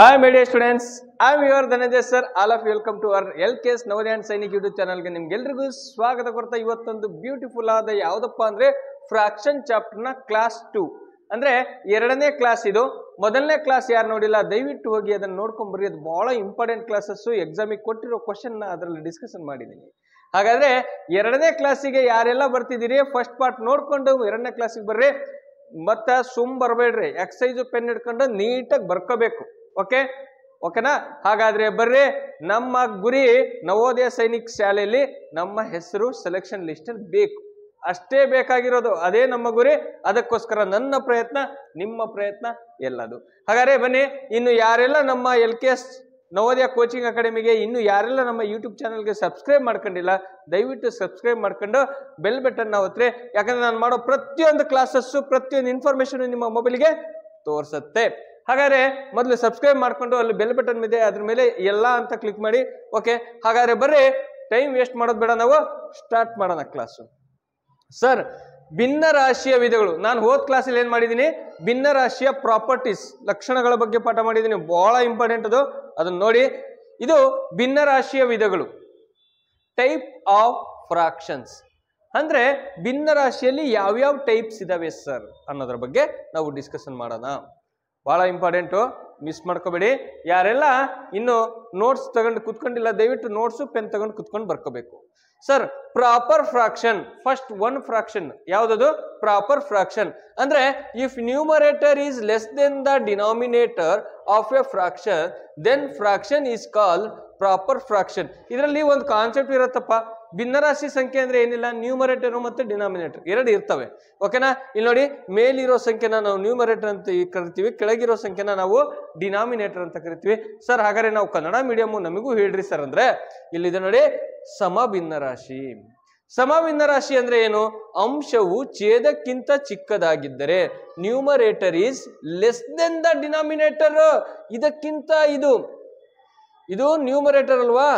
Hi my dear students, I am your Dhananjay sir. All of you welcome to our LKS Navodaya and Sainik YouTube channel ಗೆ ನಿಮಗೆಲ್ಲರಿಗೂ ಸ್ವಾಗತ ಕೊಡ್ತಾ ಇವತ್ತೊಂದು beautiful ಆದ ಯಾವುದಪ್ಪ ಅಂದ್ರೆ ಫ್ರಾಕ್ಷನ್ ಚಾಪ್ಟರ್ ನ ಕ್ಲಾಸ್ 2 ಅಂದ್ರೆ ಎರಡನೇ ಕ್ಲಾಸ್ ಇದು. ಮೊದಲನೇ ಕ್ಲಾಸ್ ಯಾರು ನೋಡಿಲ್ಲ ದಯವಿಟ್ಟು ಹೋಗಿ ಅದನ್ನ ನೋಡ್ಕೊಂಡು ಬರ್ರಿ. ಅದು ಬಹಳ ಇಂಪಾರ್ಟೆಂಟ್ ಕ್ಲಾಸಸ್, ಎಕ್ಸಾಮ್ ಗೆ ಕೊಟ್ಟಿರೋ ಕ್ವೆಶ್ಚನ್ ನ ಅದರಲ್ಲಿ ಡಿಸ್ಕಷನ್ ಮಾಡಿದ್ದೀನಿ. ಹಾಗಾದ್ರೆ ಎರಡನೇ ಕ್ಲಾಸಿಗೆ ಯಾರೆಲ್ಲ ಬರ್ತಿದ್ದೀರಿ ಫಸ್ಟ್ ಪಾರ್ಟ್ ನೋಡ್ಕೊಂಡು ಎರಡನೇ ಕ್ಲಾಸಿಗೆ ಬರ್ರಿ. ಮತ್ತೆ ಸುಮ್ ಬರಬೇಡ್ರಿ, ಎಕ್ಸಸೈಜ್ ಪೆನ್ ಹಿಡ್ಕೊಂಡು ನೀಟಾಗಿ ಬರ್ಕೋಬೇಕು. ಓಕೆನಾ? ಹಾಗಾದ್ರೆ ಬರ್ರಿ, ನಮ್ಮ ಗುರಿ ನವೋದಯ ಸೈನಿಕ್ ಶಾಲೆಯಲ್ಲಿ ನಮ್ಮ ಹೆಸರು ಸೆಲೆಕ್ಷನ್ ಲಿಸ್ಟ್ ಅಲ್ಲಿ ಬೇಕು, ಅಷ್ಟೇ ಬೇಕಾಗಿರೋದು. ಅದೇ ನಮ್ಮ ಗುರಿ. ಅದಕ್ಕೋಸ್ಕರ ನನ್ನ ಪ್ರಯತ್ನ, ನಿಮ್ಮ ಪ್ರಯತ್ನ ಎಲ್ಲದು. ಹಾಗಾದ್ರೆ ಬನ್ನಿ, ಇನ್ನು ಯಾರೆಲ್ಲ ನಮ್ಮ LKS ನವೋದಯ ಕೋಚಿಂಗ್ ಅಕಾಡೆಮಿಗೆ ಇನ್ನು ಯಾರೆಲ್ಲ ನಮ್ಮ ಯೂಟ್ಯೂಬ್ ಚಾನಲ್ಗೆ ಸಬ್ಸ್ಕ್ರೈಬ್ ಮಾಡ್ಕೊಂಡಿಲ್ಲ ದಯವಿಟ್ಟು ಸಬ್ಸ್ಕ್ರೈಬ್ ಮಾಡ್ಕೊಂಡು ಬೆಲ್ ಬಟನ್ ಒತ್ತಿರಿ. ಯಾಕಂದ್ರೆ ನಾನು ಮಾಡೋ ಪ್ರತಿಯೊಂದು ಕ್ಲಾಸಸ್ಸು ಪ್ರತಿಯೊಂದು ಇನ್ಫಾರ್ಮೇಶನ್ ನಿಮ್ಮ ಮೊಬೈಲ್ಗೆ ತೋರಿಸುತ್ತೆ. ಹಾಗಾದ್ರೆ ಮೊದಲು ಸಬ್ಸ್ಕ್ರೈಬ್ ಮಾಡ್ಕೊಂಡು ಅಲ್ಲಿ ಬೆಲ್ ಬಟನ್ ಇದೆ, ಅದ್ರ ಮೇಲೆ ಎಲ್ಲ ಅಂತ ಕ್ಲಿಕ್ ಮಾಡಿ. ಓಕೆ, ಹಾಗಾದ್ರೆ ಬರ್ರಿ, ಟೈಮ್ ವೇಸ್ಟ್ ಮಾಡೋದು ಬೇಡ, ನಾವು ಸ್ಟಾರ್ಟ್ ಮಾಡೋಣ ಕ್ಲಾಸು. ಸರ್, ಭಿನ್ನ ರಾಶಿಯ ವಿಧಗಳು. ನಾನು ಹೋದ ಕ್ಲಾಸಲ್ಲಿ ಏನ್ ಮಾಡಿದ್ದೀನಿ, ಭಿನ್ನ ರಾಶಿಯ ಪ್ರಾಪರ್ಟೀಸ್, ಲಕ್ಷಣಗಳ ಬಗ್ಗೆ ಪಾಠ ಮಾಡಿದ್ದೀನಿ. ಬಹಳ ಇಂಪಾರ್ಟೆಂಟ್ ಅದು, ಅದನ್ನ ನೋಡಿ. ಇದು ಭಿನ್ನ ರಾಶಿಯ ವಿಧಗಳು, ಟೈಪ್ ಆಫ್ ಫ್ರಾಕ್ಷನ್ಸ್. ಅಂದ್ರೆ ಭಿನ್ನ ರಾಶಿಯಲ್ಲಿ ಯಾವ್ಯಾವ ಟೈಪ್ಸ್ ಇದಾವೆ ಸರ್ ಅನ್ನೋದ್ರ ಬಗ್ಗೆ ನಾವು ಡಿಸ್ಕಷನ್ ಮಾಡೋಣ. ಬಹಳ ಇಂಪಾರ್ಟೆಂಟು, ಮಿಸ್ ಮಾಡ್ಕೋಬೇಡಿ. ಯಾರೆಲ್ಲ ಇನ್ನು ನೋಟ್ಸ್ ತಗೊಂಡು ಕುತ್ಕೊಂಡಿಲ್ಲ ದಯವಿಟ್ಟು ನೋಟ್ಸು ಪೆನ್ ತಗೊಂಡು ಕುತ್ಕೊಂಡು ಬರ್ಕೋಬೇಕು. Sir, proper fraction, first one fraction ಯಾವ್ದದು? ಪ್ರಾಪರ್ ಫ್ರಾಕ್ಷನ್ ಅಂದ್ರೆ if numerator is less than the denominator of a fraction then fraction is called proper fraction. ಇದರಲ್ಲಿ ಒಂದು ಕಾನ್ಸೆಪ್ಟ್ ಇರತ್ತಪ್ಪ. ಭಿನ್ನರಾಶಿ ಸಂಖ್ಯೆ ಅಂದ್ರೆ ಏನಿಲ್ಲ, ನ್ಯೂಮರೇಟರ್ ಮತ್ತು ಡಿನಾಮಿನೇಟರ್ ಎರಡು ಇರ್ತವೆ. ಓಕೆನಾ? ಇಲ್ಲಿ ನೋಡಿ, ಮೇಲಿರೋ ಸಂಖ್ಯೆನ ನಾವು ನ್ಯೂಮರೇಟರ್ ಅಂತ ಕರಿತೀವಿ, ಕೆಳಗಿರೋ ಸಂಖ್ಯೆನ ನಾವು ಡಿನಾಮಿನೇಟರ್ ಅಂತ ಕರಿತೀವಿ. ಸರ್, ಹಾಗಾದ್ರೆ ನಾವು ಕನ್ನಡ ಮೀಡಿಯಂ ನಮಗೂ ಹೇಳ್ರಿ ಸರ್ ಅಂದ್ರೆ ಇಲ್ಲಿದೆ ನೋಡಿ, ಸಮಭಿನ್ನ ರಾಶಿ. ಸಮಭಿನ್ನ ರಾಶಿ ಅಂದ್ರೆ ಏನು? ಅಂಶವು ಛೇದಕ್ಕಿಂತ ಚಿಕ್ಕದಾಗಿದ್ದರೆ numerator is less than the denominator. ಇದಕ್ಕಿಂತ ಇದು ನ್ಯೂಮರೇಟರ್ ಅಲ್ವಾ,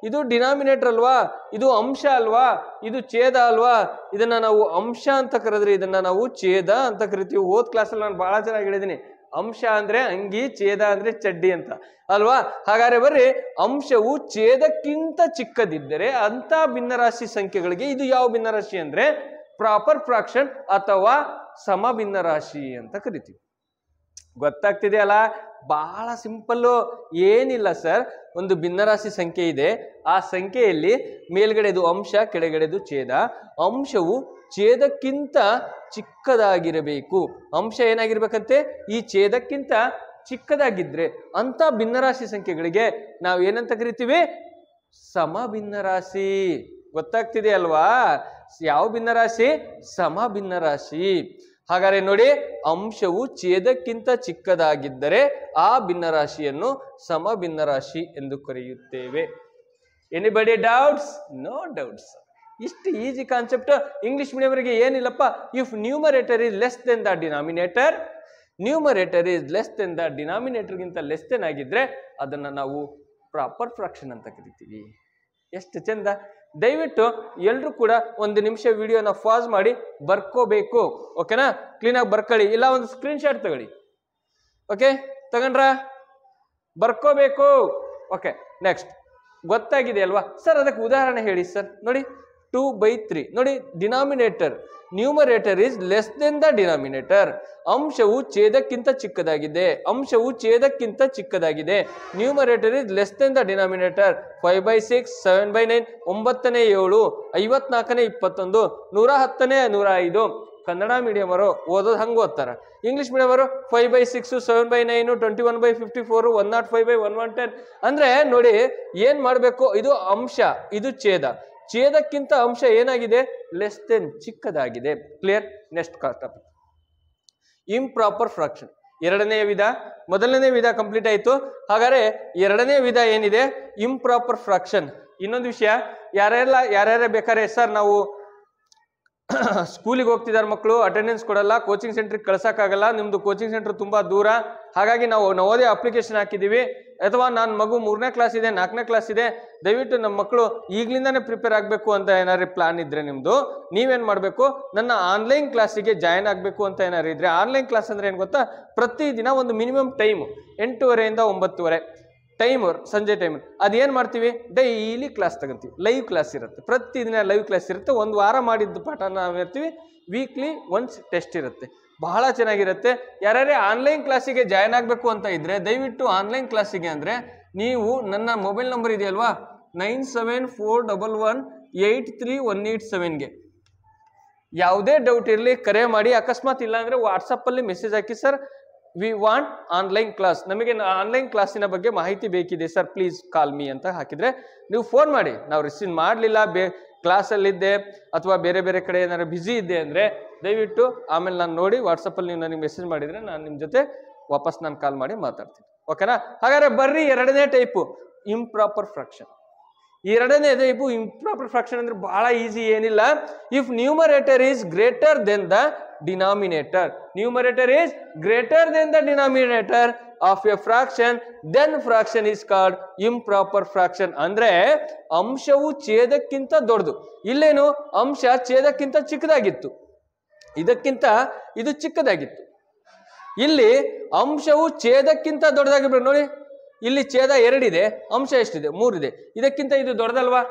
ಇದು ಡಿನಾಮಿನೇಟರ್ ಅಲ್ವಾ, ಇದು ಅಂಶ ಅಲ್ವಾ, ಇದು ಛೇದ ಅಲ್ವಾ. ಇದನ್ನ ನಾವು ಅಂಶ ಅಂತ ಕರೆದ್ರೆ ಇದನ್ನ ನಾವು ಛೇದ ಅಂತ ಕರಿತೀವಿ. ಹೋದ್ ಕ್ಲಾಸಲ್ಲಿ ನಾನು ಬಹಳ ಚೆನ್ನಾಗಿ ಹೇಳಿದ್ದೀನಿ, ಅಂಶ ಅಂದ್ರೆ ಅಂಗಿ, ಛೇದ ಅಂದ್ರೆ ಚಡ್ಡಿ ಅಂತ ಅಲ್ವಾ. ಹಾಗಾದ್ರೆ ಬರ್ರಿ, ಅಂಶವು ಛೇದಕ್ಕಿಂತ ಚಿಕ್ಕದಿದ್ದರೆ ಅಂತ ಭಿನ್ನರಾಶಿ ಸಂಖ್ಯೆಗಳಿಗೆ ಇದು ಯಾವ ಭಿನ್ನರಾಶಿ ಅಂದ್ರೆ ಪ್ರಾಪರ್ ಫ್ರಾಕ್ಷನ್ ಅಥವಾ ಸಮಭಿನ್ನ ರಾಶಿ ಅಂತ ಕರಿತೀವಿ. ಗೊತ್ತಾಗ್ತಿದೆಯಲ್ಲ? ಬಹಳ ಸಿಂಪಲ್ಲು, ಏನಿಲ್ಲ ಸರ್. ಒಂದು ಭಿನ್ನರಾಶಿ ಸಂಖ್ಯೆ ಇದೆ, ಆ ಸಂಖ್ಯೆಯಲ್ಲಿ ಮೇಲ್ಗಡೆದು ಅಂಶ, ಕೆಳಗಡೆದು ಛೇದ. ಅಂಶವು ಛೇದಕ್ಕಿಂತ ಚಿಕ್ಕದಾಗಿರಬೇಕು. ಅಂಶ ಏನಾಗಿರ್ಬೇಕಂತೆ? ಈ ಛೇದಕ್ಕಿಂತ ಚಿಕ್ಕದಾಗಿದ್ರೆ ಅಂತ ಭಿನ್ನರಾಶಿ ಸಂಖ್ಯೆಗಳಿಗೆ ನಾವು ಏನಂತ ಕರಿತೀವಿ? ಸಮಭಿನ್ನ ರಾಶಿ. ಗೊತ್ತಾಗ್ತಿದೆ ಅಲ್ವಾ? ಯಾವ ಭಿನ್ನರಾಶಿ? ಸಮಭಿನ್ನ ರಾಶಿ. ಹಾಗಾದ್ರೆ ನೋಡಿ, ಅಂಶವು ಛೇದಕ್ಕಿಂತ ಚಿಕ್ಕದಾಗಿದ್ದರೆ ಆ ಭಿನ್ನರಾಶಿಯನ್ನು ಸಮಭಿನ್ನ ರಾಶಿ ಎಂದು ಕರೆಯುತ್ತೇವೆ. Anybody doubts? No doubts. ಇಷ್ಟು ಈಜಿ ಕಾನ್ಸೆಪ್ಟ್. ಇಂಗ್ಲಿಷ್ ಮೀಡಿಯಂವರಿಗೆ ಏನಿಲ್ಲಪ್ಪ. If numerator is less than the denominator, numerator is less than the ಡಿನಾಮಿನೇಟರ್ಗಿಂತ ಲೆಸ್ ದೆನ್ ಆಗಿದ್ರೆ ಅದನ್ನ ನಾವು ಪ್ರಾಪರ್ ಫ್ರಾಕ್ಷನ್ ಅಂತ ಕರಿತೀವಿ. ಎಷ್ಟು ಚಂದ. ದಯವಿಟ್ಟು ಎಲ್ರು ಕೂಡ ಒಂದು ನಿಮಿಷ ವಿಡಿಯೋನ ಪಾಸ್ ಮಾಡಿ ಬರ್ಕೋಬೇಕು. ಓಕೆನಾ? ಕ್ಲೀನಾಗಿ ಬರ್ಕೊಳ್ಳಿ, ಇಲ್ಲ ಒಂದು ಸ್ಕ್ರೀನ್ ಶಾಟ್ ತಗೊಳ್ಳಿ. ಓಕೆ, ತಗೊಂಡ್ರ? ಬರ್ಕೋಬೇಕು. Okay, next. ಗೊತ್ತಾಗಿದೆ ಅಲ್ವಾ ಸರ್? ಅದಕ್ಕೆ ಉದಾಹರಣೆ ಹೇಳಿ ಸರ್. ನೋಡಿ, 2/3 ನೋಡಿ, denominator, numerator is less than the denominator. ಅಂಶವು ಛೇದಕ್ಕಿಂತ ಚಿಕ್ಕದಾಗಿದೆ, ಅಂಶವು ಛೇದಕ್ಕಿಂತ ಚಿಕ್ಕದಾಗಿದೆ. Numerator is less than the denominator. 5/6, 7/9, 9ನೇ 7, 54ನೇ 21, 110ನೇ 105. Kannada medium ಅವರು ಓದೋದು ಹಂಗೆ ಓದ್ತಾರ. ಇಂಗ್ಲಿಷ್ ಮೀಡಿಯಂ ಅವರು 5/6, 7/9, 21/54, 105/110. ಅಂದ್ರೆ ನೋಡಿ ಏನ್ ಮಾಡ್ಬೇಕು, ಇದು ಅಂಶ, ಇದು ಛೇದ. ಛೇದಕ್ಕಿಂತ ಅಂಶ ಏನಾಗಿದೆ? ಲೆಸ್ ದೆನ್, ಚಿಕ್ಕದಾಗಿದೆ. Clear? Next topic, improper fraction. ಎರಡನೇ ವಿಧ. ಮೊದಲನೇ ವಿಧ ಕಂಪ್ಲೀಟ್ ಆಯ್ತು. ಹಾಗಾದ್ರೆ ಎರಡನೇ ವಿಧ ಏನಿದೆ? Improper fraction. ಇನ್ನೊಂದು ವಿಷಯ, ಯಾರ್ಯಾರ ಬೇಕಾರೆ ಸರ್ ನಾವು ಸ್ಕೂಲಿಗೆ ಹೋಗ್ತಿದ್ದಾರೆ ಮಕ್ಕಳು, ಅಟೆಂಡೆನ್ಸ್ ಕೊಡಲ್ಲ, ಕೋಚಿಂಗ್ ಸೆಂಟ್ರಿಗೆ ಕಳ್ಸಕ್ಕಾಗಲ್ಲ, ನಿಮ್ದು ಕೋಚಿಂಗ್ ಸೆಂಟರ್ ತುಂಬಾ ದೂರ, ಹಾಗಾಗಿ ನಾವು ನವೋದಯ ಅಪ್ಲಿಕೇಶನ್ ಹಾಕಿದೀವಿ, ಅಥವಾ ನನ್ನ ಮಗು 3ನೇ ಕ್ಲಾಸ್ ಇದೆ 4ನೇ ಕ್ಲಾಸ್ ಇದೆ, ದಯವಿಟ್ಟು ನಮ್ಮ ಮಕ್ಕಳು ಈಗಲಿಂದಾನೇ ಪ್ರಿಪೇರ್ ಆಗಬೇಕು ಅಂತ ಏನಾದ್ರು ಪ್ಲಾನ್ ಇದ್ರೆ ನಿಮ್ದು, ನೀವೇನ್ ಮಾಡಬೇಕು, ನನ್ನ ಆನ್ಲೈನ್ ಕ್ಲಾಸಿಗೆ ಜಾಯ್ನ್ ಆಗಬೇಕು ಅಂತ ಏನಾದ್ರು ಇದ್ರೆ, ಆನ್ಲೈನ್ ಕ್ಲಾಸ್ ಅಂದ್ರೆ ಏನು ಗೊತ್ತಾ, ಪ್ರತಿದಿನ ಒಂದು ಮಿನಿಮಮ್ ಟೈಮ್ 8:30 ಇಂದ 9:30 ಟೈಮ್, ಸಂಜೆ ಟೈಮ್. ಅದೇನ್ ಮಾಡ್ತೀವಿ, ಡೈಲಿ ಕ್ಲಾಸ್ ತಗೊಂತೀವಿ, ಲೈವ್ ಕ್ಲಾಸ್ ಇರುತ್ತೆ, ಪ್ರತಿದಿನ ಲೈವ್ ಕ್ಲಾಸ್ ಇರುತ್ತೆ. ಒಂದು ವಾರ ಮಾಡಿದ್ದು ಪಾಠ ನಾವು ಇರ್ತೀವಿ, ವೀಕ್ಲಿ ಒನ್ಸ್ ಟೆಸ್ಟ್ ಇರುತ್ತೆ, ಬಹಳ ಚೆನ್ನಾಗಿರುತ್ತೆ. ಯಾರ್ಯಾರೇ ಆನ್ಲೈನ್ ಕ್ಲಾಸಿಗೆ ಜಾಯ್ನ್ ಆಗಬೇಕು ಅಂತ ಇದ್ರೆ ದಯವಿಟ್ಟು ಆನ್ಲೈನ್ ಕ್ಲಾಸಿಗೆ ಅಂದ್ರೆ ನೀವು ನನ್ನ ಮೊಬೈಲ್ ನಂಬರ್ ಇದೆಯಲ್ವಾ 9741183187ಗೆ ಯಾವುದೇ ಡೌಟ್ ಇರಲಿ ಕರೆ ಮಾಡಿ. ಅಕಸ್ಮಾತ್ ಇಲ್ಲ ಅಂದ್ರೆ ವಾಟ್ಸಪ್ಪಲ್ಲಿ message hockey, sir we want online class, ನಮಗೆ ಆನ್ಲೈನ್ ಕ್ಲಾಸಿನ ಬಗ್ಗೆ ಮಾಹಿತಿ ಬೇಕಿದೆ ಸರ್, ಪ್ಲೀಸ್ ಕಾಲ್ ಮೀ ಅಂತ ಹಾಕಿದ್ರೆ ನೀವು ಫೋನ್ ಮಾಡಿ. ನಾವು ರಿಸೀವ್ ಮಾಡಲಿಲ್ಲ, ಕ್ಲಾಸಲ್ಲಿದ್ದೆ ಅಥವಾ ಬೇರೆ ಬೇರೆ ಕಡೆ ಏನಾದ್ರು ಬ್ಯುಸಿ ಇದ್ದೆ ಅಂದರೆ ದಯವಿಟ್ಟು ಆಮೇಲೆ ನಾನು ನೋಡಿ ವಾಟ್ಸಪ್ಪಲ್ಲಿ ನೀವು ನನಗೆ ಮೆಸೇಜ್ ಮಾಡಿದರೆ ನಾನು ನಿಮ್ಮ ಜೊತೆ ವಾಪಸ್ ನಾನು ಕಾಲ್ ಮಾಡಿ ಮಾತಾಡ್ತೀನಿ, ಓಕೆನಾ? ಹಾಗಾದ್ರೆ ಬರ್ರಿ, ಎರಡನೇ ಟೈಪು ಇಂಪ್ರಾಪರ್ ಫ್ರಾಕ್ಷನ್. ಎರಡನೇ ಟೈಪು ಇಂಪ್ರಾಪರ್ ಫ್ರಾಕ್ಷನ್ ಅಂದ್ರೆ ಬಹಳ ಈಸಿ, ಏನಿಲ್ಲ. If numerator is greater than the denominator, numerator is greater than the denominator of a fraction, then fraction is called improper fraction. ಅಂದ್ರೆ ಅಂಶವು ಛೇದಕ್ಕಿಂತ ದೊಡ್ಡದು. ಇಲ್ಲೇನು ಅಂಶ ಛೇದಕ್ಕಿಂತ ಚಿಕ್ಕದಾಗಿತ್ತು, ಇದಕ್ಕಿಂತ ಇದು ಚಿಕ್ಕದಾಗಿತ್ತು. ಇಲ್ಲಿ ಅಂಶವು ಛೇದಕ್ಕಿಂತ ದೊಡ್ಡದಾಗಿರ್ಬೇಕು. ನೋಡಿ, ಇಲ್ಲಿ ಛೇದ 2 ಇದೆ, ಅಂಶ ಎಷ್ಟಿದೆ 3 ಇದೆ, ಇದಕ್ಕಿಂತ ಇದು ದೊಡ್ಡದಲ್ವಾ?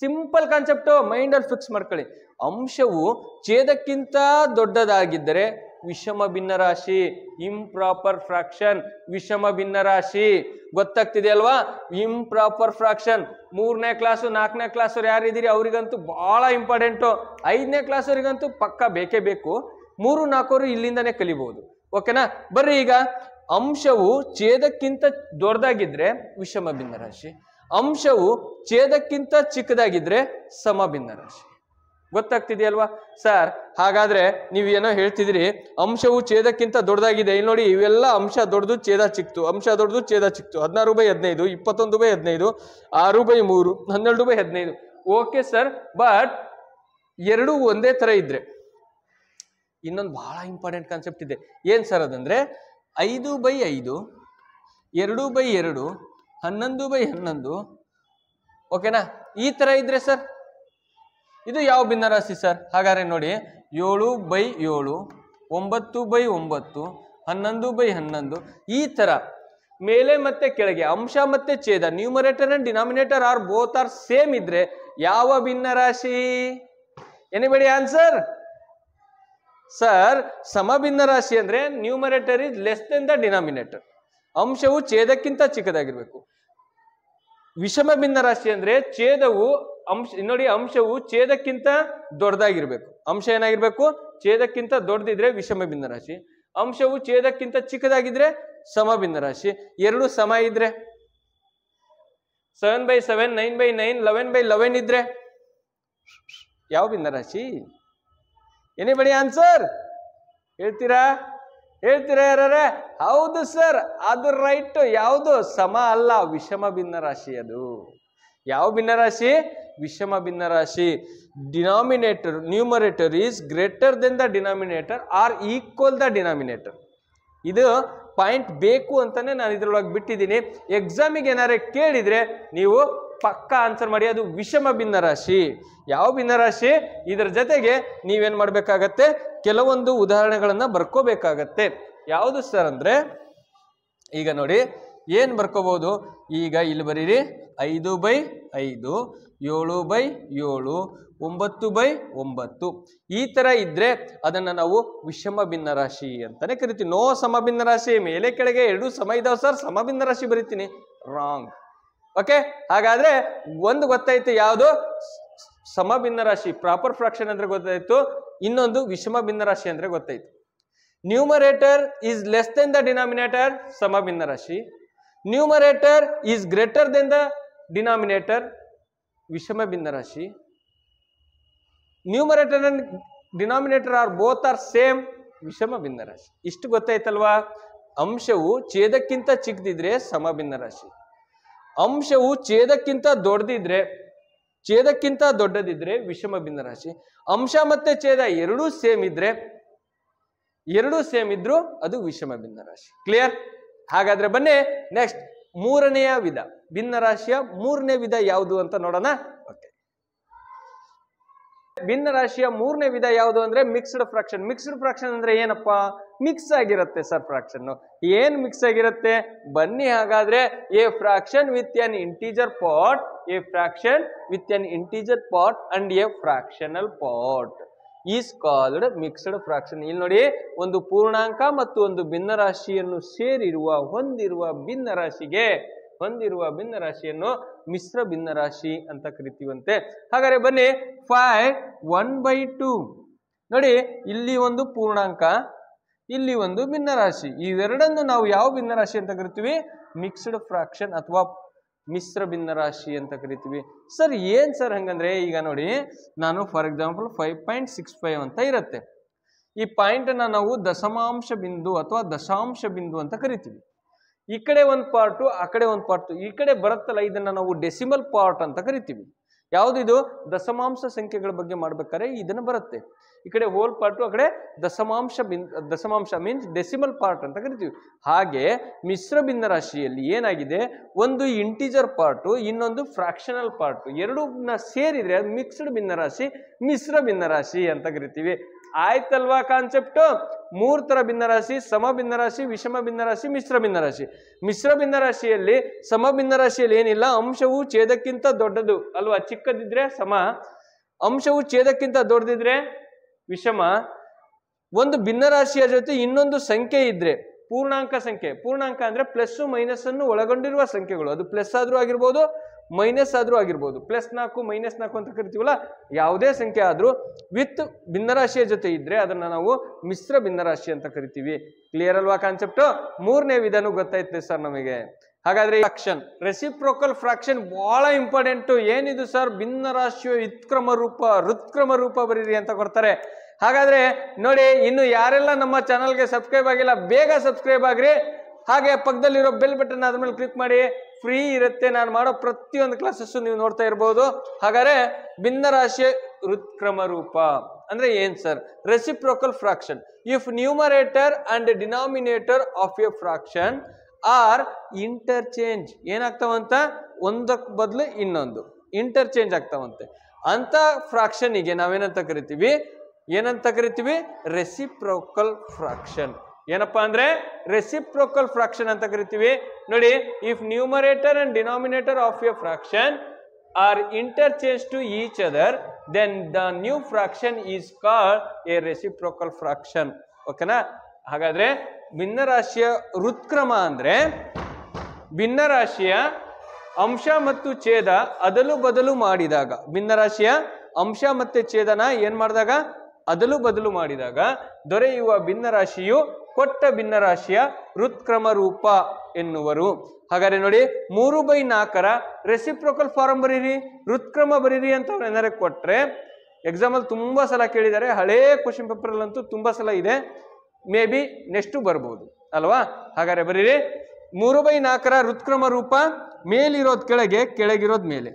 ಸಿಂಪಲ್ ಕಾನ್ಸೆಪ್ಟ್, ಮೈಂಡ್ ಅಲ್ಲಿ ಫಿಕ್ಸ್ ಮಾಡ್ಕೊಳ್ಳಿ. ಅಂಶವು ಛೇದಕ್ಕಿಂತ ದೊಡ್ಡದಾಗಿದ್ದರೆ ವಿಷಮ ಭಿನ್ನರಾಶಿ, ಇಂಪ್ರಾಪರ್ ಫ್ರಾಕ್ಷನ್, ವಿಷಮ ಭಿನ್ನರಾಶಿ. ಗೊತ್ತಾಗ್ತಿದೆ ಅಲ್ವಾ? ಇಂಪ್ರಾಪರ್ ಫ್ರಾಕ್ಷನ್ 3ನೇ ಕ್ಲಾಸು 4ನೇ ಕ್ಲಾಸ್ ಯಾರಿದ್ದೀರಿ ಅವರಿಗಂತೂ ಬಹಳ ಇಂಪಾರ್ಟೆಂಟು. 5ನೇ ಕ್ಲಾಸ್ ಅವರಿಗಂತೂ ಪಕ್ಕ ಬೇಕೇ ಬೇಕು. 3, 4 ಇಲ್ಲಿಂದಾನೇ ಕಲಿಬಹುದು, ಓಕೆನಾ? ಬರ್ರಿ, ಈಗ ಅಂಶವು ಛೇದಕ್ಕಿಂತ ದೊಡ್ಡದಾಗಿದ್ರೆ ವಿಷಮ ಭಿನ್ನರಾಶಿ, ಅಂಶವು ಛೇದಕ್ಕಿಂತ ಚಿಕ್ಕದಾಗಿದ್ರೆ ಸಮ ಭಿನ್ನರಾಶಿ. ಗೊತ್ತಾಗ್ತಿದೆಯಲ್ವಾ ಸರ್? ಹಾಗಾದ್ರೆ ನೀವೇನೋ ಹೇಳ್ತಿದ್ರಿ, ಅಂಶವು ಛೇದಕ್ಕಿಂತ ದೊಡ್ಡದಾಗಿದೆ. ಇಲ್ಲಿ ನೋಡಿ, ಇವೆಲ್ಲ ಅಂಶ ದೊಡ್ಡದು, ಛೇದ ಚಿಕ್ತು, ಅಂಶ ದೊಡ್ಡದು, ಛೇದ ಚಿಕ್ತು. 16/15, 21/15, 6/3, 12/15. ಓಕೆ ಸರ್, ಬಟ್ ಎರಡೂ ಒಂದೇ ತರ ಇದ್ರೆ ಇನ್ನೊಂದು ಬಹಳ ಇಂಪಾರ್ಟೆಂಟ್ ಕಾನ್ಸೆಪ್ಟ್ ಇದೆ. ಏನ್ ಸರ್ ಅದಂದ್ರೆ 5/5, 2/2, 11/11, ಓಕೆನಾ? ಈ ತರ ಇದ್ರೆ ಸರ್ ಇದು ಯಾವ ಭಿನ್ನರಾಶಿ ಸರ್? ಹಾಗಾದ್ರೆ ನೋಡಿ, 7/7, 9/9, 11/11, ಈ ತರ ಮೇಲೆ ಮತ್ತೆ ಕೆಳಗೆ ಅಂಶ ಮತ್ತೆ ಛೇದ, numerator and denominator are both are same ಇದ್ರೆ ಯಾವ ಭಿನ್ನರಾಶಿ? Anybody answer? ಸರ್, ಸಮ ಭಿನ್ನರಾಶಿ ಅಂದ್ರೆ numerator is less than the denominator, ಅಂಶವು ಛೇದಕ್ಕಿಂತ ಚಿಕ್ಕದಾಗಿರ್ಬೇಕು. ವಿಷಮ ಭಿನ್ನರಾಶಿ ಅಂದ್ರೆ ಛೇದವು ನೋಡಿ, ಅಂಶವು ಛೇದಕ್ಕಿಂತ ದೊಡ್ಡದಾಗಿರ್ಬೇಕು. ಅಂಶ ಏನಾಗಿರ್ಬೇಕು? ಛೇದಕ್ಕಿಂತ ದೊಡ್ಡದಿದ್ರೆ ವಿಷಮ ಭಿನ್ನರಾಶಿ, ಅಂಶವು ಛೇದಕ್ಕಿಂತ ಚಿಕ್ಕದಾಗಿದ್ರೆ ಸಮ ಭಿನ್ನರಾಶಿ. ಎರಡು ಸಮ ಇದ್ರೆ 7/7, 9/9, 11/11 ಇದ್ರೆ ಯಾವ ಭಿನ್ನರಾಶಿ? Anybody answer? ಹೇಳ್ತೀರಾ ಯಾರ? ಹೌದು ಸರ್, ಅದು ರೈಟ್. ಯಾವುದು? ಸಮ ಅಲ್ಲ, ವಿಷಮ ಭಿನ್ನರಾಶಿ. ಅದು ಯಾವ ಭಿನ್ನರಾಶಿ? ವಿಷಮ ಭಿನ್ನರಾಶಿ. Denominator, numerator is greater than the denominator are equal the denominator. ಇದು ಪಾಯಿಂಟ್ ಬೇಕು ಅಂತಾನೆ ನಾನು ಇದ್ರೊಳಗೆ ಬಿಟ್ಟಿದ್ದೀನಿ. ಎಕ್ಸಾಮಿಗೆ ಏನಾರೇ ಕೇಳಿದ್ರೆ ನೀವು ಪಕ್ಕ ಆನ್ಸರ್ ಮಾಡಿ. ಅದು ವಿಷಮ ಭಿನ್ನರಾಶಿ. ಯಾವ ಭಿನ್ನರಾಶಿ? ಇದರ ಜೊತೆಗೆ ನೀವೇನ್ ಮಾಡ್ಬೇಕಾಗತ್ತೆ? ಕೆಲವೊಂದು ಉದಾಹರಣೆಗಳನ್ನ ಬರ್ಕೋಬೇಕಾಗತ್ತೆ. ಯಾವುದು ಸರ್ ಅಂದ್ರೆ, ಈಗ ನೋಡಿ ಏನ್ ಬರ್ಕೋಬಹುದು. ಈಗ ಇಲ್ಲಿ ಬರೀರಿ 5/5, 7/7, 9/9. ಈ ತರ ಇದ್ರೆ ಅದನ್ನ ನಾವು ವಿಷಮ ಭಿನ್ನರಾಶಿ ಅಂತಾನೆ ಕರಿತೀವಿ. ನೋ ಸಮ ಭಿನ್ನರಾಶಿ. ಮೇಲೆ ಕೆಳಗೆ ಎರಡು ಸಮ ಇದಾವ ಸರ್, ಸಮ ಭಿನ್ನರಾಶಿ ಬರೀತೀನಿ, ರಾಂಗ್. ಓಕೆ, ಹಾಗಾದ್ರೆ ಒಂದು ಗೊತ್ತಾಯ್ತು, ಯಾವುದು? ಸಮ ಭಿನ್ನರಾಶಿ, ಪ್ರಾಪರ್ ಫ್ರಾಕ್ಷನ್ ಅಂದ್ರೆ ಗೊತ್ತಾಯ್ತು. ಇನ್ನೊಂದು ವಿಷಮ ಭಿನ್ನರಾಶಿ ಅಂದ್ರೆ ಗೊತ್ತಾಯ್ತು. Numerator is less than the denominator, ಸಮ ಭಿನ್ನರಾಶಿ. Numerator is greater than the denominator, ವಿಷಮ ಭಿನ್ನರಾಶಿ. Numerator and denominator are both are same, ವಿಷಮ ಭಿನ್ನರಾಶಿ. ಇಷ್ಟು ಗೊತ್ತಾಯ್ತಲ್ವಾ? ಅಂಶವು ಛೇದಕ್ಕಿಂತ ಚಿಕ್ಕದಿದ್ರೆ ಸಮ ಭಿನ್ನರಾಶಿ, ಅಂಶವು ಛೇದಕ್ಕಿಂತ ದೊಡ್ಡದಿದ್ರೆ ವಿಷಮ ಭಿನ್ನರಾಶಿ. ಅಂಶ ಮತ್ತೆ ಛೇದ ಎರಡೂ ಸೇಮ್ ಇದ್ರು ಅದು ವಿಷಮ ಭಿನ್ನರಾಶಿ. ಕ್ಲಿಯರ್? ಹಾಗಾದ್ರೆ ಬನ್ನಿ ನೆಕ್ಸ್ಟ್ ಮೂರನೆಯ ವಿಧ, ಭಿನ್ನರಾಶಿಯ ಮೂರನೇ ವಿಧ ಯಾವುದು ಅಂತ ನೋಡೋಣ. ಓಕೆ, ಭಿನ್ನರಾಶಿಯ ಮೂರನೇ ವಿಧ ಯಾವುದು ಅಂದ್ರೆ ಮಿಕ್ಸ್ಡ್ ಫ್ರಾಕ್ಷನ್. ಮಿಕ್ಸ್ಡ್ ಫ್ರಾಕ್ಷನ್ ಅಂದ್ರೆ ಏನಪ್ಪಾ? ಮಿಕ್ಸ್ ಆಗಿರುತ್ತೆ ಸರ್ ಫ್ರಾಕ್ಷನ್. ಏನ್ ಮಿಕ್ಸ್ ಆಗಿರುತ್ತೆ? ಬನ್ನಿ ಹಾಗಾದ್ರೆ A fraction with N integer part, A fraction with N integer part and A fractional part is called mixed fraction. ಇಲ್ಲಿ ನೋಡಿ, ಒಂದು ಪೂರ್ಣಾಂಕ ಮತ್ತು ಒಂದು ಭಿನ್ನರಾಶಿಯನ್ನು ಹೊಂದಿರುವ ಭಿನ್ನರಾಶಿಯನ್ನು ಮಿಶ್ರ ಭಿನ್ನರಾಶಿ ಅಂತ ಕರಿತೀವಂತೆ. ಹಾಗಾದ್ರೆ ಬನ್ನಿ, 5/1/2 ನೋಡಿ, ಇಲ್ಲಿ ಒಂದು ಪೂರ್ಣಾಂಕ, ಇಲ್ಲಿ ಒಂದು ಭಿನ್ನರಾಶಿ. ಇವೆರಡನ್ನು ನಾವು ಯಾವ ಭಿನ್ನರಾಶಿ ಅಂತ ಕರಿತೀವಿ? ಮಿಕ್ಸ್ಡ್ ಫ್ರಾಕ್ಷನ್ ಅಥವಾ ಮಿಶ್ರ ಭಿನ್ನರಾಶಿ ಅಂತ ಕರಿತೀವಿ. ಸರ್ ಏನ್ ಸರ್ ಹಂಗಂದ್ರೆ, ಈಗ ನೋಡಿ, ನಾನು ಫಾರ್ ಎಕ್ಸಾಂಪಲ್ 5.65 ಅಂತ ಇರುತ್ತೆ. ಈ ಪಾಯಿಂಟ್ ಅನ್ನ ನಾವು ದಶಮಾಂಶ ಬಿಂದು ಅಥವಾ ದಶಾಂಶ ಬಿಂದು ಅಂತ ಕರಿತೀವಿ. ಈ ಕಡೆ ಒಂದು ಪಾರ್ಟು, ಆ ಕಡೆ ಒಂದು ಪಾರ್ಟು, ಈ ಕಡೆ ಬರುತ್ತಲ್ಲ, ಇದನ್ನ ನಾವು ಡೆಸಿಮಲ್ ಪಾರ್ಟ್ ಅಂತ ಕರಿತೀವಿ. ಯಾವ್ದಿದು? ದಶಮಾಂಶ ಸಂಖ್ಯೆಗಳ ಬಗ್ಗೆ ಮಾಡ್ಬೇಕಾದ್ರೆ ಇದನ್ನ ಬರುತ್ತೆ. ಈ ಕಡೆ ಹೋಲ್ ಪಾರ್ಟು, ಆ ಕಡೆ ದಶಮಾಂಶ ಮೀನ್ಸ್ ಡೆಸಿಮಲ್ ಪಾರ್ಟ್ ಅಂತ ಕರಿತೀವಿ. ಹಾಗೆ ಮಿಶ್ರ ಭಿನ್ನರಾಶಿಯಲ್ಲಿ ಏನಾಗಿದೆ, ಒಂದು ಇಂಟಿಜರ್ ಪಾರ್ಟು, ಇನ್ನೊಂದು ಫ್ರಾಕ್ಷನಲ್ ಪಾರ್ಟು, ಎರಡನ್ನ ಸೇರಿದ್ರೆ ಮಿಕ್ಸ್ಡ್ ಭಿನ್ನರಾಶಿ, ಮಿಶ್ರ ಭಿನ್ನರಾಶಿ ಅಂತ ಕರಿತೀವಿ. ಆಯ್ತಲ್ವಾ ಕಾನ್ಸೆಪ್ಟ್? 3 ತರ ಭಿನ್ನರಾಶಿ: ಸಮ ಭಿನ್ನರಾಶಿ, ವಿಷಮ ಭಿನ್ನರಾಶಿ, ಮಿಶ್ರ ಭಿನ್ನರಾಶಿ. ಮಿಶ್ರ ಭಿನ್ನರಾಶಿಯಲ್ಲಿ, ಸಮ ಭಿನ್ನರಾಶಿಯಲ್ಲಿ ಏನಿಲ್ಲ, ಅಂಶವು ಛೇದಕ್ಕಿಂತ ದೊಡ್ಡದು ಅಲ್ವಾ, ಚಿಕ್ಕದಿದ್ರೆ ಸಮ, ಅಂಶವು ಛೇದಕ್ಕಿಂತ ದೊಡ್ಡದಿದ್ರೆ ವಿಷಮ. ಒಂದು ಭಿನ್ನರಾಶಿಯ ಜೊತೆ ಇನ್ನೊಂದು ಸಂಖ್ಯೆ ಇದ್ರೆ ಪೂರ್ಣಾಂಕ ಅಂದ್ರೆ ಪ್ಲಸ್ ಮೈನಸ್ ಅನ್ನು ಒಳಗೊಂಡಿರುವ ಸಂಖ್ಯೆಗಳು, ಅದು ಪ್ಲಸ್ ಆದ್ರೂ ಆಗಿರ್ಬೋದು, ಮೈನಸ್ ಆದ್ರೂ ಆಗಿರ್ಬೋದು. +4 -4 ಅಂತ ಕರಿತೀವಲ್ಲ, ಯಾವುದೇ ಸಂಖ್ಯೆ ಆದ್ರೂ ವಿತ್ ಭಿನ್ನರಾಶಿಯ ಜೊತೆ ಇದ್ರೆ ಅದನ್ನ ನಾವು ಮಿಶ್ರ ಭಿನ್ನರಾಶಿ ಅಂತ ಕರಿತೀವಿ. ಕ್ಲಿಯರ್ ಅಲ್ವಾ ಕಾನ್ಸೆಪ್ಟ್? ಮೂರನೇ ವಿಧಾನ ಗೊತ್ತಾಯ್ತು ಸರ್ ನಮಗೆ. ಹಾಗಾದ್ರೆ ಫ್ರಾಕ್ಷನ್, ರೆಸಿಪ್ರೋಕಲ್ ಫ್ರಾಕ್ಷನ್ ಬಹಳ ಇಂಪಾರ್ಟೆಂಟ್. ಏನಿದು ಸರ್? ಭಿನ್ನರಾಶಿಯ ಹೃತ್ಕ್ರಮ ರೂಪ ಬರೀರಿ ಅಂತ ಕೊಡ್ತಾರೆ. ಹಾಗಾದ್ರೆ ನೋಡಿ, ಇನ್ನು ಯಾರೆಲ್ಲ ನಮ್ಮ ಚಾನಲ್ಗೆ ಸಬ್ಸ್ಕ್ರೈಬ್ ಆಗಿಲ್ಲ, ಬೇಗ ಸಬ್ಸ್ಕ್ರೈಬ್ ಆಗ್ರಿ. ಹಾಗೆ ಪಕ್ಕದಲ್ಲಿರೋ ಬೆಲ್ ಬಟನ್ ಆದ್ಮೇಲೆ ಕ್ಲಿಕ್ ಮಾಡಿ, ಫ್ರೀ ಇರುತ್ತೆ. ನಾನು ಮಾಡೋ ಪ್ರತಿಯೊಂದು ಕ್ಲಾಸಸ್ ನೀವು ನೋಡ್ತಾ ಇರಬಹುದು. ಹಾಗಾದ್ರೆ ಭಿನ್ನರಾಶಿಯ ಹೃತ್ಕ್ರಮ ರೂಪ ಅಂದ್ರೆ ಏನ್ sir? Reciprocal fraction. If numerator and denominator of a fraction are interchange, ಏನಾಗ್ತಾವಂತ? ಒಂದಕ್ಕೆ ಬದಲು ಇನ್ನೊಂದು ಇಂಟರ್ಚೇಂಜ್ ಆಗ್ತಾವಂತೆ. ಅಂತ ಫ್ರಾಕ್ಷನ್ಗೆ ನಾವೇನಂತ ಕರಿತೀವಿ? Reciprocal fraction. ಏನಪ್ಪಾ ಅಂದ್ರೆ ರೆಸಿಪ್ರೋಕಲ್ ಫ್ರಾಕ್ಷನ್ ಅಂತ ಕರಿತೀವಿ. ನೋಡಿ, if numerator and denominator of a fraction are interchange to each other, then the new fraction is called a reciprocal fraction. ಓಕೆನಾ? ಹಾಗಾದ್ರೆ ಭಿನ್ನರಾಶಿಯ ಹೃತ್ಕ್ರಮ ಅಂದ್ರೆ ಭಿನ್ನರಾಶಿಯ ಅಂಶ ಮತ್ತು ಛೇದ ಅದಲು ಬದಲು ಮಾಡಿದಾಗ, ಭಿನ್ನರಾಶಿಯ ಅಂಶ ಮತ್ತೆ ಛೇದನ ಏನ್ ಮಾಡಿದಾಗ ಅದಲು ಬದಲು ಮಾಡಿದಾಗ ದೊರೆಯುವ ಭಿನ್ನರಾಶಿಯು ಕೊಟ್ಟ ಭಿನ್ನರಾಶಿಯ ಹೃತ್ಕ್ರಮ ರೂಪ ಎನ್ನುವರು. ಹಾಗಾದ್ರೆ ನೋಡಿ, 3/4 ರೆಸಿಪ್ರೋಕಲ್ ಫಾರ್ಮ್ ಬರೀರಿ, ಹೃತ್ಕ್ರಮ ಬರೀರಿ ಅಂತ ಅವ್ರು ಏನಾರು ಕೊಟ್ರೆ, ಎಕ್ಸಾಮಲ್ಲಿ ತುಂಬಾ ಸಲ ಕೇಳಿದ್ದಾರೆ, ಹಳೇ ಕ್ವಶನ್ ಪೇಪರ್ ಅಲ್ಲಂತೂ ತುಂಬಾ ಸಲ ಇದೆ, ಮೇ ಬಿ ನೆಕ್ಸ್ಟ್ ಬರ್ಬೋದು ಅಲ್ವಾ? ಹಾಗಾದ್ರೆ ಬರೀರಿ, 3/4 ಹೃತ್ಕ್ರಮ ರೂಪ, ಮೇಲಿರೋದ್ ಕೆಳಗೆ, ಕೆಳಗಿರೋದ್ ಮೇಲೆ,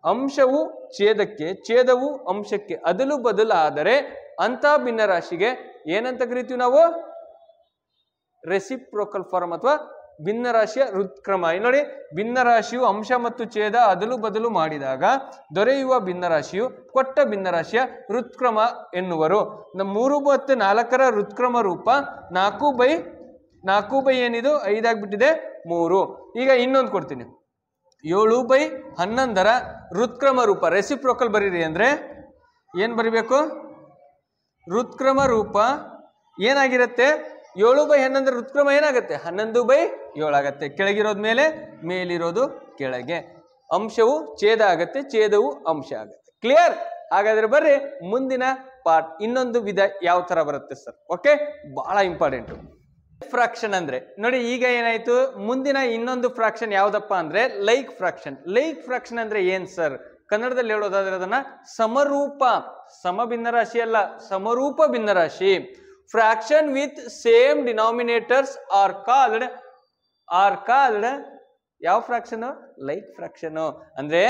ಅಂಶವು ಛೇದಕ್ಕೆ, ಛೇದವು ಅಂಶಕ್ಕೆ ಅದಲು ಬದಲಾದರೆ ಅಂತ ಭಿನ್ನರಾಶಿಗೆ ಏನಂತ ಕರಿತೀವಿ ನಾವು? ರೆಸಿಪ್ರೋಕಲ್ ಫಾರ್ಮ್ ಅಥವಾ ಭಿನ್ನರಾಶಿಯ ಹೃತ್ಕ್ರಮ. ನೋಡಿ, ಭಿನ್ನರಾಶಿಯು ಅಂಶ ಮತ್ತು ಛೇದ ಅದಲು ಬದಲು ಮಾಡಿದಾಗ ದೊರೆಯುವ ಭಿನ್ನರಾಶಿಯು ಕೊಟ್ಟ ಭಿನ್ನರಾಶಿಯ ಹೃತ್ಕ್ರಮ ಎನ್ನುವರು. 3 ಮತ್ತು 4 ಹೃತ್ಕ್ರಮ ರೂಪ 4/4 ಏನಿದು 5 ಆಗ್ಬಿಟ್ಟಿದೆ 3. ಈಗ ಇನ್ನೊಂದು ಕೊಡ್ತೀನಿ, 7/11 ಹೃತ್ಕ್ರಮ ರೂಪ. ರೆಸಿಪ್ರೋಕಲ್ ಬರೀರಿ ಅಂದ್ರೆ ಏನ್ ಬರಿಬೇಕು? ಹೃತ್ಕ್ರಮ ರೂಪ ಏನಾಗಿರುತ್ತೆ? 7/11 ಹೃತ್ಕ್ರಮ ಏನಾಗುತ್ತೆ? 11/7 ಆಗತ್ತೆ. ಕೆಳಗಿರೋದ್ ಮೇಲೆ, ಮೇಲಿರೋದು ಕೆಳಗೆ. ಅಂಶವು ಛೇದ ಆಗತ್ತೆ, ಛೇದವು ಅಂಶ ಆಗತ್ತೆ. ಕ್ಲಿಯರ್? ಹಾಗಾದ್ರೆ ಬರ್ರಿ ಮುಂದಿನ ಪಾರ್ಟ್, ಇನ್ನೊಂದು ವಿಧ ಯಾವ ತರ ಬರುತ್ತೆ ಸರ್. ಓಕೆ, ಬಹಳ ಇಂಪಾರ್ಟೆಂಟ್ ಫ್ರಾಕ್ಷನ್ ಅಂದ್ರೆ. ನೋಡಿ, ಈಗ ಏನಾಯ್ತು, ಮುಂದಿನ ಇನ್ನೊಂದು ಫ್ರಾಕ್ಷನ್ ಯಾವ್ದಪ್ಪ ಅಂದ್ರೆ ಲೈಕ್ ಫ್ರಾಕ್ಷನ್. ಲೈಕ್ ಫ್ರಾಕ್ಷನ್ ಅಂದ್ರೆ ಏನ್ ಸರ್? ಕನ್ನಡದಲ್ಲಿ ಹೇಳೋದಾದ್ರೆ ಅದನ್ನ ಸಮರೂಪ, ಸಮ ಭಿನ್ನರಾಶಿ ಅಲ್ಲ, ಸಮರೂಪ ಭಿನ್ನರಾಶಿ. Fraction with same denominators are called ಯಾವ ಫ್ರಾಕ್ಷನ್? Like fraction. ಅಂದ್ರೆ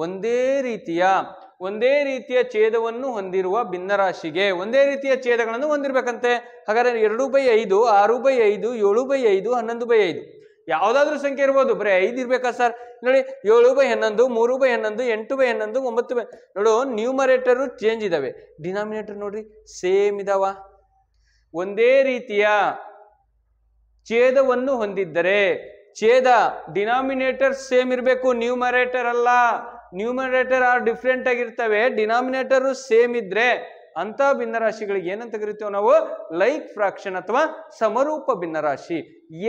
ಒಂದೇ ರೀತಿಯ ಛೇದವನ್ನು ಹೊಂದಿರುವ ಭಿನ್ನರಾಶಿಗೆ ಒಂದೇ ರೀತಿಯ ಛೇದಗಳನ್ನು ಹೊಂದಿರ್ಬೇಕಂತೆ. ಹಾಗಾದ್ರೆ 2/5, 6/5, 7/5, 11/5 ಯಾವ್ದಾದ್ರು ಸಂಖ್ಯೆ ಇರ್ಬೋದು, ಬರೀ 5 ಇರ್ಬೇಕಾ ಸರ್? ನೋಡಿ 7/11, 3/11, 8/11, 9 ನೋಡು, ನ್ಯೂಮರೇಟರ್ ಚೇಂಜ್ ಇದಾವೆ, ಡಿನಾಮಿನೇಟರ್ ನೋಡ್ರಿ ಸೇಮ್ ಇದಾವ. ಒಂದೇ ರೀತಿಯ ಛೇದವನ್ನು ಹೊಂದಿದ್ದರೆ ಛೇದ ಡಿನಾಮಿನೇಟರ್ ಸೇಮ್ ಇರಬೇಕು, ನ್ಯೂಮರೇಟರ್ ಅಲ್ಲ. ನ್ಯೂಮರೇಟರ್ ಆರ್ ಡಿಫ್ರೆಂಟ್ ಆಗಿರ್ತವೆ, ಡಿನಾಮಿನೇಟರ್ ಸೇಮ್ ಇದ್ರೆ ಅಂತ ಭಿನ್ನರಾಶಿಗಳಿಗೆ ಏನಂತ ಕರಿತೀವಿ ನಾವು? ಲೈಕ್ ಫ್ರಾಕ್ಷನ್ ಅಥವಾ ಸಮರೂಪ ಭಿನ್ನರಾಶಿ.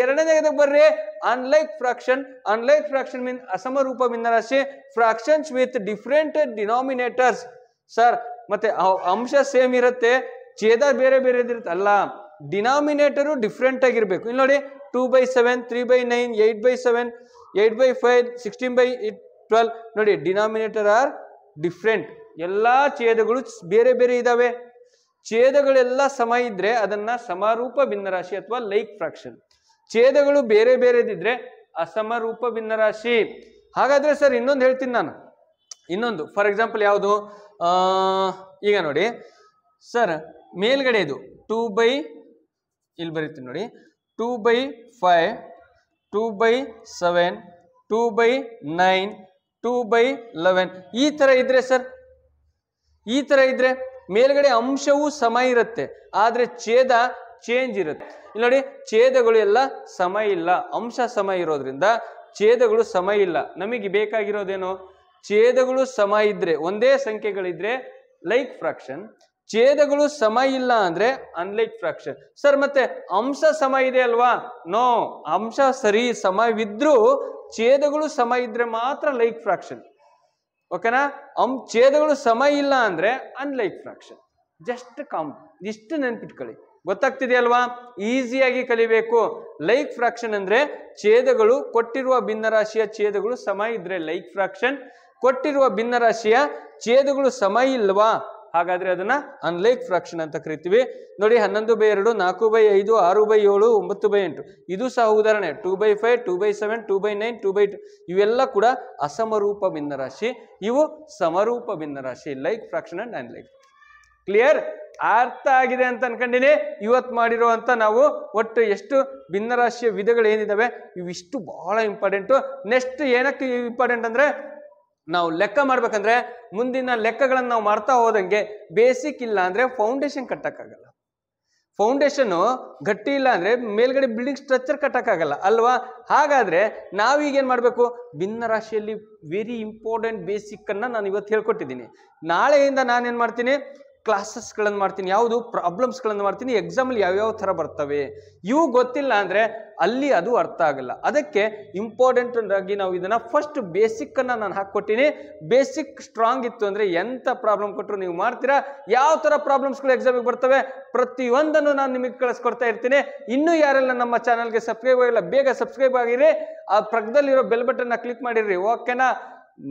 ಎರಡನೇದು ಬರ್ರಿ unlike fraction. Unlike fraction mean ಅಸಮರೂಪ ಭಿನ್ನರಾಶಿ. Fractions with different denominators. Sir ಮತ್ತೆ ಅಂಶ ಸೇಮ್ ಇರುತ್ತೆ, ಛೇದ ಬೇರೆ ಬೇರೆ ಇರುತ್ತೆ ಅಲ್ಲ, ಡಿನಾಮಿನೇಟರು ಡಿಫ್ರೆಂಟ್ ಆಗಿರ್ಬೇಕು. ಇಲ್ಲಿ ನೋಡಿ 2/7, 3/9, 8/7, 8/5, 16/12 ನೋಡಿ, ಡಿನಾಮಿನೇಟರ್ ಆರ್ ಡಿಫ್ರೆಂಟ್. ಎಲ್ಲಾ ಛೇದಗಳು ಬೇರೆ ಬೇರೆ ಇದಾವೆ. ಛೇದಗಳೆಲ್ಲ ಸಮ ಇದ್ರೆ ಅದನ್ನ ಸಮರೂಪ ಭಿನ್ನರಾಶಿ ಅಥವಾ ಲೈಕ್ ಫ್ರಾಕ್ಷನ್. ಛೇದಗಳು ಬೇರೆ ಬೇರೆದಿದ್ರೆ ಅಸಮರೂಪ ಭಿನ್ನರಾಶಿ. ಹಾಗಾದ್ರೆ ಸರ್ ಇನ್ನೊಂದು ಹೇಳ್ತೀನಿ ನಾನು, ಇನ್ನೊಂದು ಫಾರ್ ಎಕ್ಸಾಂಪಲ್ ಯಾವುದು? ಈಗ ನೋಡಿ ಸರ್, ಮೇಲ್ಗಡೆ ಇದು ಇಲ್ಲಿ ಬರೀತೀನಿ ನೋಡಿ, 2/5, 2/7, 2/9, 2/11 ಈ ತರ ಇದ್ರೆ ಸರ್, ಈ ತರ ಇದ್ರೆ ಮೇಲ್ಗಡೆ ಅಂಶವೂ ಸಮ ಇರುತ್ತೆ, ಆದ್ರೆ ಛೇದ ಚೇಂಜ್ ಇರುತ್ತೆ. ಇಲ್ಲಿ ನೋಡಿ, ಛೇದಗಳು ಎಲ್ಲ ಸಮ ಇಲ್ಲ, ಅಂಶ ಸಮ ಇರೋದ್ರಿಂದ ಛೇದಗಳು ಸಮ ಇಲ್ಲ. ನಮಗೆ ಬೇಕಾಗಿರೋದೇನು? ಛೇದಗಳು ಸಮ ಇದ್ರೆ, ಒಂದೇ ಸಂಖ್ಯೆಗಳಿದ್ರೆ ಲೈಕ್ ಫ್ರಾಕ್ಷನ್, ಛೇದಗಳು ಸಮ ಇಲ್ಲ ಅಂದ್ರೆ ಅನ್ಲೈಕ್ ಫ್ರಾಕ್ಷನ್. ಸರ್ ಮತ್ತೆ ಅಂಶ ಸಮ ಇದೆ ಅಲ್ವಾ? ನೋ, ಅಂಶ ಸರಿ ಸಮವಿದ್ರೂ ಛೇದಗಳು ಸಮ ಇದ್ರೆ ಮಾತ್ರ ಲೈಕ್ ಫ್ರಾಕ್ಷನ್. ಓಕೆನಾ? ಛೇದಗಳು ಸಮ ಇಲ್ಲ ಅಂದ್ರೆ ಅನ್ಲೈಕ್ ಫ್ರಾಕ್ಷನ್. ಜಸ್ಟ್ ಇಷ್ಟು ನೆನ್ಪಿಟ್ಕೊಳ್ಳಿ, ಗೊತ್ತಾಗ್ತಿದೆಯಲ್ವಾ? ಈಸಿಯಾಗಿ ಕಲಿಬೇಕು. ಲೈಕ್ ಫ್ರಾಕ್ಷನ್ ಅಂದ್ರೆ ಛೇದಗಳು, ಕೊಟ್ಟಿರುವ ಭಿನ್ನರಾಶಿಯ ಛೇದಗಳು ಸಮ ಇದ್ರೆ ಲೈಕ್ ಫ್ರಾಕ್ಷನ್, ಕೊಟ್ಟಿರುವ ಭಿನ್ನರಾಶಿಯ ಛೇದಗಳು ಸಮ ಇಲ್ವಾ, ಹಾಗಾದ್ರೆ ಅದನ್ನ ಅನ್ಲೈಕ್ ಫ್ರಾಕ್ಷನ್ ಅಂತ ಕರಿತೀವಿ. ನೋಡಿ 11/2, 4/5, 6/7, 9/8 ಇದು ಸಹ ಉದಾಹರಣೆ. 2/5, 2/7, 2/9, 2/2 ಇವೆಲ್ಲ ಕೂಡ ಅಸಮರೂಪ ಭಿನ್ನರಾಶಿ, ಇವು ಸಮರೂಪ ಭಿನ್ನರಾಶಿ. Like fraction and unlike. Clear? ಅರ್ಥ ಆಗಿದೆ ಅಂತ ಅನ್ಕೊಂಡಿನಿ. ಇವತ್ತು ಮಾಡಿರುವಂತ ನಾವು ಒಟ್ಟು ಎಷ್ಟು ಭಿನ್ನರಾಶಿಯ ವಿಧಗಳು ಏನಿದಾವೆ ಇವಿಷ್ಟು ಬಹಳ ಇಂಪಾರ್ಟೆಂಟು. ನೆಕ್ಸ್ಟ್ ಏನಕ್ಕೆ ಇಂಪಾರ್ಟೆಂಟ್ ಅಂದ್ರೆ, ನಾವು ಲೆಕ್ಕ ಮಾಡ್ಬೇಕಂದ್ರೆ ಮುಂದಿನ ಲೆಕ್ಕಗಳನ್ನು ನಾವು ಮಾಡ್ತಾ ಹೋದಂಗೆ ಬೇಸಿಕ್ ಇಲ್ಲ ಅಂದ್ರೆ ಫೌಂಡೇಶನ್ ಕಟ್ಟಕ್ಕಾಗಲ್ಲ. ಫೌಂಡೇಶನ್ ಗಟ್ಟಿ ಇಲ್ಲ ಅಂದ್ರೆ ಮೇಲ್ಗಡೆ ಬಿಲ್ಡಿಂಗ್ ಸ್ಟ್ರಕ್ಚರ್ ಕಟ್ಟಕ್ಕಾಗಲ್ಲ ಅಲ್ವಾ? ಹಾಗಾದ್ರೆ ನಾವೀಗೇನ್ ಮಾಡ್ಬೇಕು? ಭಿನ್ನರಾಶಿಯಲ್ಲಿ ವೆರಿ ಇಂಪಾರ್ಟೆಂಟ್ ಬೇಸಿಕ್ ಅನ್ನ ನಾನು ಇವತ್ತು ಹೇಳ್ಕೊಟ್ಟಿದ್ದೀನಿ. ನಾಳೆಯಿಂದ ನಾನೇನ್ ಮಾಡ್ತೀನಿ? ಕ್ಲಾಸಸ್ಗಳನ್ನು ಮಾಡ್ತೀನಿ, ಯಾವುದು ಪ್ರಾಬ್ಲಮ್ಸ್ಗಳನ್ನು ಮಾಡ್ತೀನಿ, ಎಕ್ಸಾಮಲ್ಲಿ ಯಾವ್ಯಾವ ಥರ ಬರ್ತವೆ ಇವು ಗೊತ್ತಿಲ್ಲ ಅಂದರೆ ಅಲ್ಲಿ ಅದು ಅರ್ಥ ಆಗಲ್ಲ. ಅದಕ್ಕೆ ಇಂಪಾರ್ಟೆಂಟ್ ಆಗಿ ನಾವು ಇದನ್ನು ಫಸ್ಟ್ ಬೇಸಿಕ್ಕನ್ನು ನಾನು ಹಾಕ್ಕೊಟ್ಟಿನಿ. ಬೇಸಿಕ್ ಸ್ಟ್ರಾಂಗ್ ಇತ್ತು ಅಂದರೆ ಎಂಥ ಪ್ರಾಬ್ಲಮ್ ಕೊಟ್ಟರು ನೀವು ಮಾಡ್ತೀರಾ. ಯಾವ ಥರ ಪ್ರಾಬ್ಲಮ್ಸ್ಗಳು ಎಕ್ಸಾಮಿಗೆ ಬರ್ತವೆ ಪ್ರತಿಯೊಂದನ್ನು ನಾನು ನಿಮಗೆ ಕಳಿಸ್ಕೊಡ್ತಾ ಇರ್ತೀನಿ. ಇನ್ನೂ ಯಾರೆಲ್ಲ ನಮ್ಮ ಚಾನಲ್ಗೆ ಸಬ್ಸ್ಕ್ರೈಬ್ ಆಗಿಲ್ಲ ಬೇಗ ಸಬ್ಸ್ಕ್ರೈಬ್ ಆಗಿರಿ, ಆ ಪಕ್ಕದಲ್ಲಿರೋ ಬೆಲ್ ಬಟನ್ನ ಕ್ಲಿಕ್ ಮಾಡಿರಿ. ಓಕೆನಾ?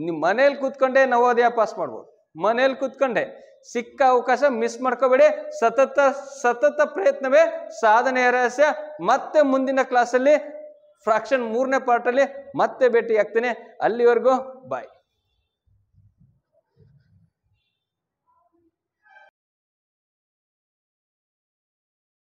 ನಿಮ್ಮ ಮನೇಲಿ ಕೂತ್ಕೊಂಡೆ ನವೋದಯ ಪಾಸ್ ಮಾಡ್ಬೋದು, ಮನೇಲಿ ಕೂತ್ಕೊಂಡೆ. ಸಿಕ್ಕ ಅವಕಾಶ ಮಿಸ್ ಮಾಡ್ಕೋಬೇಡಿ. ಸತತ ಪ್ರಯತ್ನವೇ ಸಾಧನೆಯ ರಹಸ್ಯ. ಮತ್ತೆ ಮುಂದಿನ ಕ್ಲಾಸಲ್ಲಿ ಫ್ರಾಕ್ಷನ್ 3ನೇ ಪಾರ್ಟಲ್ಲಿ ಮತ್ತೆ ಭೇಟಿ ಆಗ್ತೇನೆ. ಅಲ್ಲಿವರೆಗೂ ಬಾಯ್.